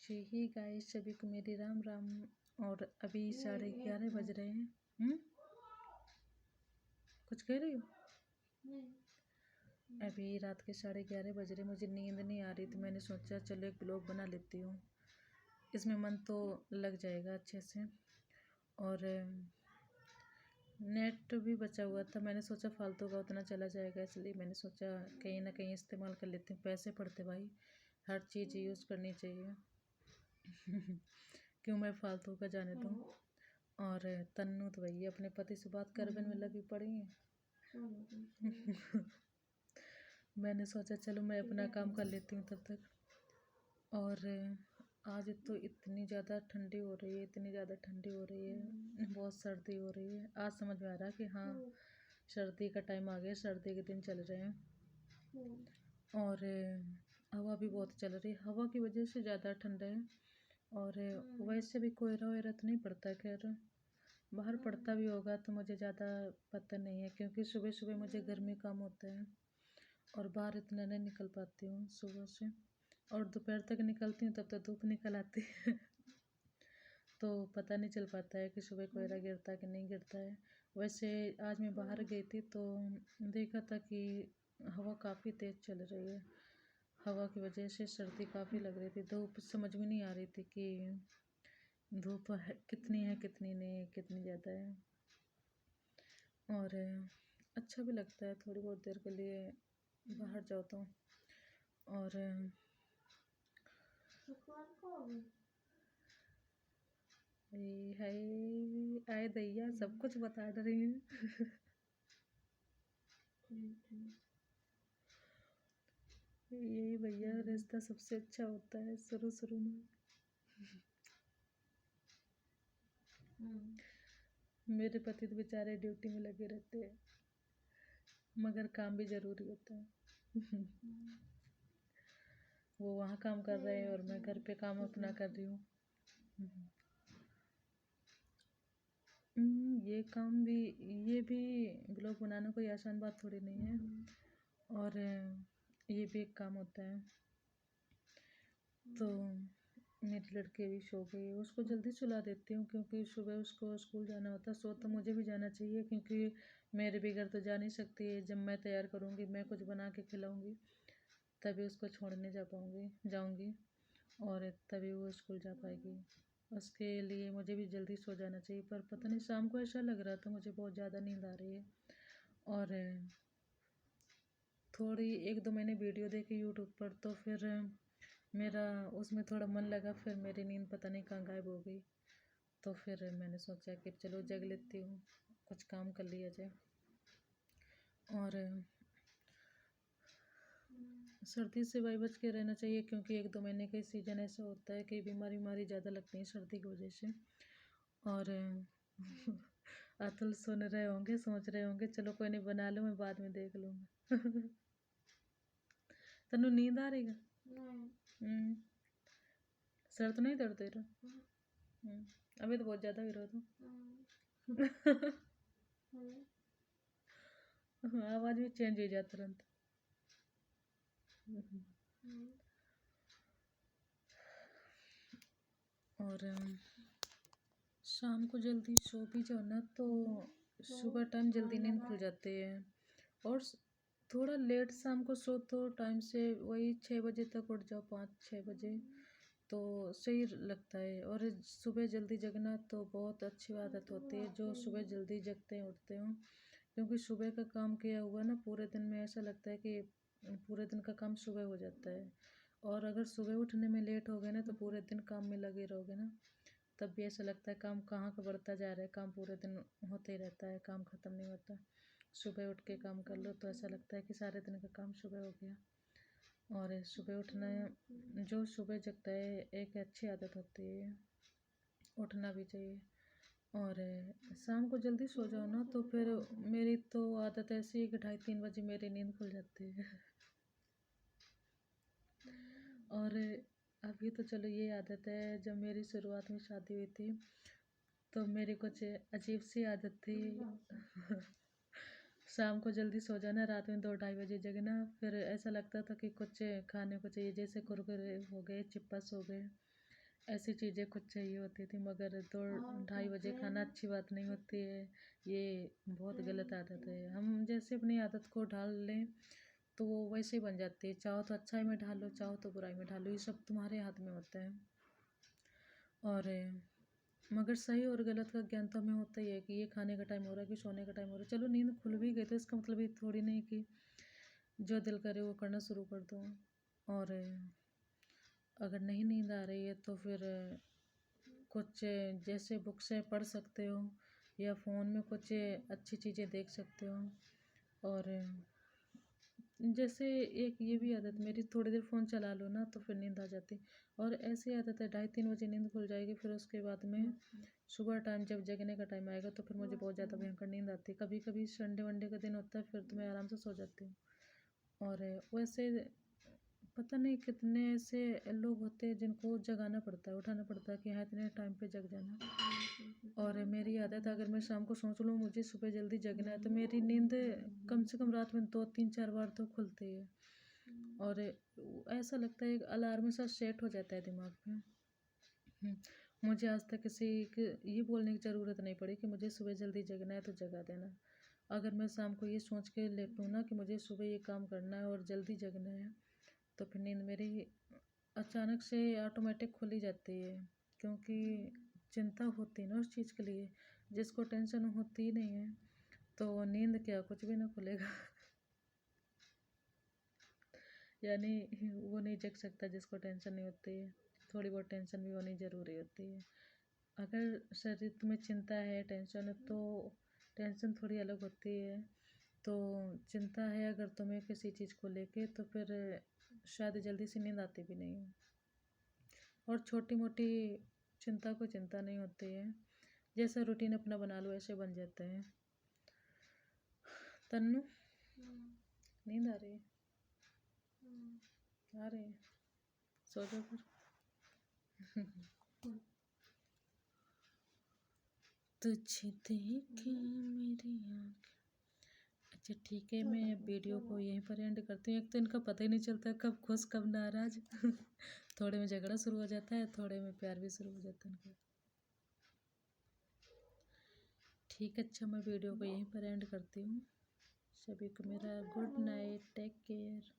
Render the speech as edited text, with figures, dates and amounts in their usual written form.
जी ही guys, सभी को मेरी राम राम। और अभी 11:30 बज रहे हैं। कुछ कह रही हो? अभी रात के 11:30 बज रहे, मुझे नींद नहीं आ रही, तो मैंने सोचा चलो एक ब्लॉग बना लेती हूँ। इसमें मन तो लग जाएगा अच्छे से। और नेट भी बचा हुआ था, मैंने सोचा फालतू का उतना चला जाएगा, इसलिए मैंने सोचा कहीं ना कहीं इस्तेमाल कर लेती हूँ। पैसे पड़ते भाई, हर चीज़ यूज़ करनी चाहिए। क्यों मैं फालतू का जाने दूँ। और तन्नू तो भैया अपने पति से बात करने में लगी पड़ी है। मैंने सोचा चलो मैं अपना काम कर लेती हूँ तब तक। और आज तो इतनी ज़्यादा ठंडी हो रही है, इतनी ज़्यादा ठंडी हो रही है, बहुत सर्दी हो रही है। आज समझ में आ रहा है कि हाँ, सर्दी का टाइम आ गया, सर्दी के दिन चल रहे हैं। और हवा भी बहुत चल रही है, हवा की वजह से ज़्यादा ठंडा है। और वैसे भी कोहरा वगैरह तो नहीं पड़ता, खैर बाहर पड़ता भी होगा तो मुझे ज़्यादा पता नहीं है, क्योंकि सुबह सुबह मुझे घर में काम होता है और बाहर इतना नहीं निकल पाती हूँ सुबह से। और दोपहर तक निकलती हूँ तब तक धूप निकल आती है। तो पता नहीं चल पाता है कि सुबह कोहरा गिरता है कि नहीं गिरता है। वैसे आज मैं बाहर गई थी तो देखा था कि हवा काफ़ी तेज़ चल रही है। हवा की वजह से सर्दी काफ़ी लग रही थी। धूप समझ में नहीं आ रही थी कि धूप है कितनी है, कितनी नहीं है, कितनी ज़्यादा है। और अच्छा भी लगता है थोड़ी बहुत देर के लिए बाहर जाओ तो। और हाय आए दैया, सब कुछ बता रही हैं। यही भैया, रिश्ता सबसे अच्छा होता है शुरू शुरू में। मेरे पति तो बेचारे ड्यूटी में लगे रहते हैं, मगर काम भी ज़रूरी होता है। वो वहाँ काम कर रहे हैं और मैं घर पे काम अपना कर रही हूँ। ये भी ब्लॉग बनाना कोई आसान बात थोड़ी नहीं है। और ये भी एक काम होता है। तो मेरे लड़के भी सो गए, उसको जल्दी सुला देती हूँ क्योंकि सुबह उसको स्कूल जाना होता है। सो तो मुझे भी जाना चाहिए, क्योंकि मेरे बगैर तो जा नहीं सकती है। जब मैं तैयार करूँगी, मैं कुछ बना के खिलाऊँगी, तभी उसको छोड़ने जाऊँगी और तभी वो स्कूल जा पाएगी। उसके लिए मुझे भी जल्दी सो जाना चाहिए, पर पता नहीं शाम को ऐसा लग रहा था मुझे बहुत ज़्यादा नींद आ रही है। और थोड़ी 1-2 महीने वीडियो देखी यूट्यूब पर, तो फिर मेरा उसमें थोड़ा मन लगा, फिर मेरी नींद पता नहीं कहाँ गायब हो गई। तो फिर मैंने सोचा कि चलो जग लेती हूँ, कुछ काम कर लिया जाए। और सर्दी से भाई बच के रहना चाहिए, क्योंकि 1-2 महीने का सीज़न ऐसा होता है कि बीमारी ज़्यादा लगती है सर्दी की वजह से। और अतुल सुन रहे होंगे, सोच रहे होंगे चलो कोई नहीं, बना लो, मैं बाद में देख लूँगा। तनु नींद आ रही है? सर तो नहीं दर्द दे रहा? अभी तो बहुत ज़्यादा ही रहा था। हाँ, आवाज़ भी चेंज हो जाती तुरंत। और शाम को जल्दी सो भी जाओ ना तो सुबह टाइम जल्दी नींद खुल जाती है। और थोड़ा लेट शाम को सो तो टाइम से वही 6 बजे तक उठ जाओ, 5-6 बजे, तो सही लगता है। और सुबह जल्दी जगना तो बहुत अच्छी आदत होती है, जो सुबह जल्दी जगते हैं, उठते हो, क्योंकि सुबह का काम किया हुआ ना पूरे दिन में ऐसा लगता है कि पूरे दिन का काम सुबह हो जाता है। और अगर सुबह उठने में लेट हो गए ना तो पूरे दिन काम में लगे रहोगे ना, तब भी ऐसा लगता है काम कहाँ का बढ़ता जा रहा है, काम पूरे दिन होते ही रहता है, काम ख़त्म नहीं होता। सुबह उठ के काम कर लो तो ऐसा लगता है कि सारे दिन का काम सुबह हो गया। और सुबह उठना, जो सुबह जगता है एक अच्छी आदत होती है, उठना भी चाहिए। और शाम को जल्दी सो जाओ ना तो फिर मेरी तो आदत ऐसी है कि 2:30-3 बजे मेरी नींद खुल जाती है। और अभी तो चलो ये आदत है, जब मेरी शुरुआत में शादी हुई थी तो मेरी कुछ अजीब सी आदत थी। शाम को जल्दी सो जाना, रात में 2-2:30 बजे जगना, फिर ऐसा लगता था कि कुछ खाने को चाहिए, जैसे कुरकुरे हो गए, चिप्स हो गए, ऐसी चीज़ें कुछ चाहिए होती थी, मगर 2-2:30 बजे खाना अच्छी बात नहीं होती है। ये बहुत गलत आदत है। हम जैसे अपनी आदत को ढाल लें तो वो वैसे ही बन जाती है। चाहो तो अच्छाई में ढालो, चाहो तो बुराई में ढालो, ये सब तुम्हारे हाथ में होता है। और मगर सही और गलत का ज्ञान तो हमें होता ही है कि ये खाने का टाइम हो रहा है कि सोने का टाइम हो रहा है। चलो नींद खुल भी गई तो इसका मतलब ये थोड़ी नहीं कि जो दिल करे वो करना शुरू कर दो। और अगर नहीं नींद आ रही है तो फिर कुछ जैसे बुक से पढ़ सकते हो या फ़ोन में कुछ अच्छी चीज़ें देख सकते हो। और जैसे एक ये भी आदत मेरी, थोड़ी देर फ़ोन चला लो ना तो फिर नींद आ जाती। और ऐसी आदत है 2:30-3 बजे नींद खुल जाएगी, फिर उसके बाद में सुबह टाइम जब जगने का टाइम आएगा तो फिर मुझे बहुत ज़्यादा भयंकर नींद आती है। कभी कभी संडे वनडे का दिन होता है फिर तो मैं आराम से सो जाती हूँ। और वैसे पता नहीं कितने ऐसे लोग होते हैं जिनको जगाना पड़ता है, उठाना पड़ता है कि हाँ इतने टाइम पे जग जाना। और मेरी आदत है, अगर मैं शाम को सोच लूँ मुझे सुबह जल्दी जगना है तो मेरी नींद कम से कम रात में 2-3-4 बार तो खुलती है। और ऐसा लगता है एक अलार्म सा सेट हो जाता है दिमाग में। मुझे आज तक किसी के ये बोलने की ज़रूरत नहीं पड़ी कि मुझे सुबह जल्दी जगना है तो जगा देना। अगर मैं शाम को ये सोच के लेटूँ ना कि मुझे सुबह ये काम करना है और जल्दी जगना है तो फिर नींद मेरी अचानक से ऑटोमेटिक खुली जाती है। क्योंकि चिंता होती है ना उस चीज़ के लिए, जिसको टेंशन होती ही नहीं है तो नींद क्या कुछ भी ना खुलेगा। यानी वो नहीं जग सकता जिसको टेंशन नहीं होती है। थोड़ी बहुत टेंशन भी होनी ज़रूरी होती है। अगर शरीर तुम्हें चिंता है, टेंशन है तो टेंशन थोड़ी अलग होती है। तो चिंता है अगर तुम्हें किसी चीज़ को लेके तो फिर शायद जल्दी से नींद आती भी नहीं है। और छोटी मोटी चिंता को चिंता नहीं होती है, जैसा रूटीन अपना बना लो ऐसे बन जाते हैं। तन्नू नींद आ रही है? आ रही है, सो जाओ फिर। तुझे देखे मेरी आँख। अच्छा ठीक है, मैं वीडियो को यहीं पर एंड करती हूँ। एक तो इनका पता ही नहीं चलता कब खुश कब नाराज। थोड़े में झगड़ा शुरू हो जाता है, थोड़े में प्यार भी शुरू हो जाता है इनका। ठीक है, अच्छा मैं वीडियो को यहीं पर एंड करती हूँ। सभी को मेरा गुड नाइट, टेक केयर।